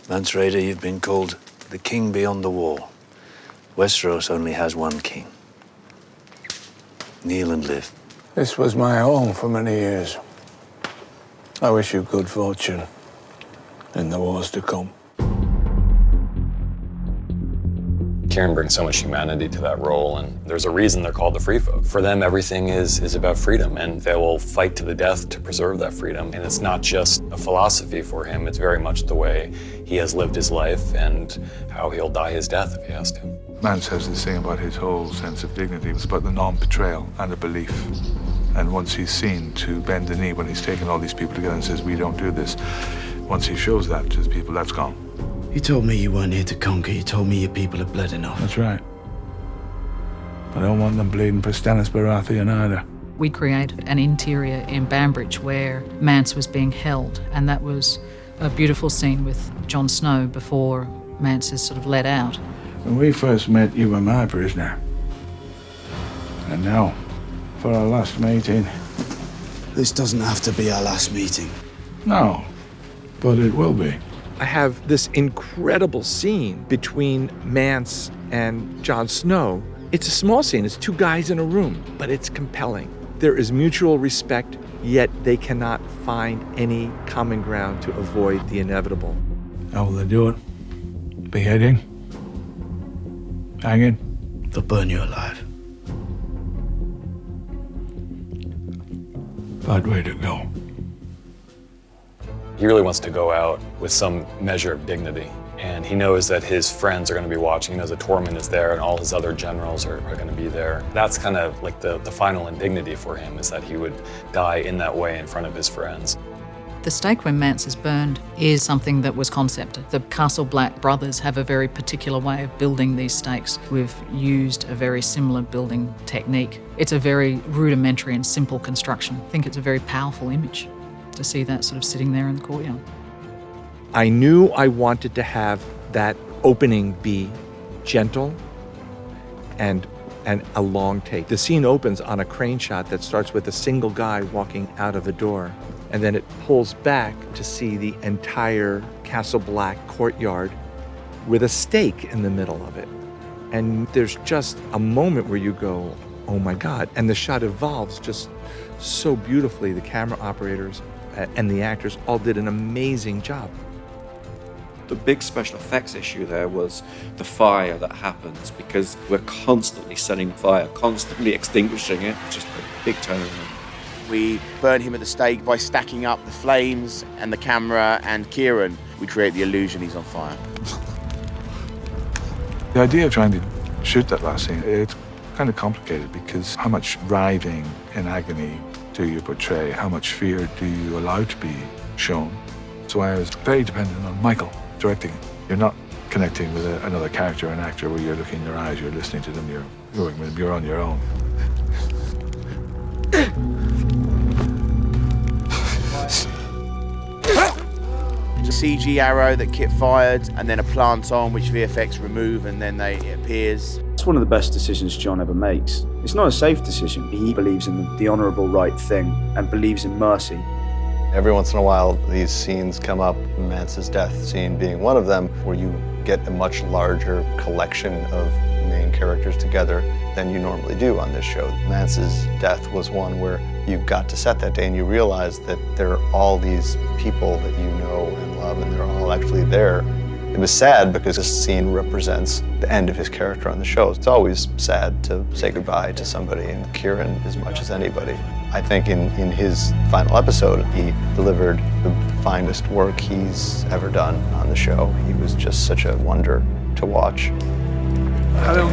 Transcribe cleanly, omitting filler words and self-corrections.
Mance, Rayder, you've been called the king beyond the wall. Westeros only has one king. Kneel and live. This was my home for many years. I wish you good fortune in the wars to come. Kieran brings so much humanity to that role, and there's a reason they're called the Free Folk. For them, everything is about freedom, and they will fight to the death to preserve that freedom. And it's not just a philosophy for him, it's very much the way he has lived his life and how he'll die his death if he has to. Mance has this thing about his whole sense of dignity. It's about the non-betrayal and a belief. And once he's seen to bend the knee when he's taken all these people together and says, we don't do this, once he shows that to his people, that's gone. You told me you weren't here to conquer. You told me your people had bled enough. That's right. I don't want them bleeding for Stannis Baratheon either. We created an interior in Banbridge where Mance was being held, and that was a beautiful scene with Jon Snow before Mance is sort of let out. When we first met, you were my prisoner. And now, for our last meeting... This doesn't have to be our last meeting. No, but it will be. I have this incredible scene between Mance and Jon Snow. It's a small scene, it's two guys in a room, but it's compelling. There is mutual respect, yet they cannot find any common ground to avoid the inevitable. How will they do it? Beheading? Hanging? They'll burn you alive. Bad way to go. He really wants to go out with some measure of dignity. And he knows that his friends are going to be watching. He knows that Tormund is there and all his other generals are going to be there. That's kind of like the final indignity for him, is that he would die in that way in front of his friends. The stake when Mance is burned is something that was concepted. The Castle Black brothers have a very particular way of building these stakes. We've used a very similar building technique. It's a very rudimentary and simple construction. I think it's a very powerful image to see that sort of sitting there in the courtyard. I knew I wanted to have that opening be gentle and a long take. The scene opens on a crane shot that starts with a single guy walking out of a door, and then it pulls back to see the entire Castle Black courtyard with a stake in the middle of it. And there's just a moment where you go, oh my God. And the shot evolves just so beautifully. The camera operators and the actors all did an amazing job. The big special effects issue there was the fire that happens, because we're constantly setting fire, constantly extinguishing it. Just a big turnaround. We burn him at the stake by stacking up the flames and the camera and Kieran. We create the illusion he's on fire. The idea of trying to shoot that last scene, it's kind of complicated, because how much writhing and agony do you portray? How much fear do you allow to be shown? So I was very dependent on Michael directing it. You're not connecting with another character, an actor, where you're looking in their eyes, you're listening to them, you're working with them, you're on your own. It's a CG arrow that Kit fired, and then a plant on which VFX remove, and then it appears. It's one of the best decisions Jon ever makes. It's not a safe decision. He believes in the honourable right thing and believes in mercy. Every once in a while, these scenes come up, Mance's death scene being one of them, where you get a much larger collection of main characters together than you normally do on this show. Mance's death was one where you got to set that day and you realize that there are all these people that you know and love, and they're all actually there. It was sad because this scene represents the end of his character on the show. It's always sad to say goodbye to somebody, and Kieran, as much as anybody. I think in his final episode, he delivered the finest work he's ever done on the show. He was just such a wonder to watch. I don't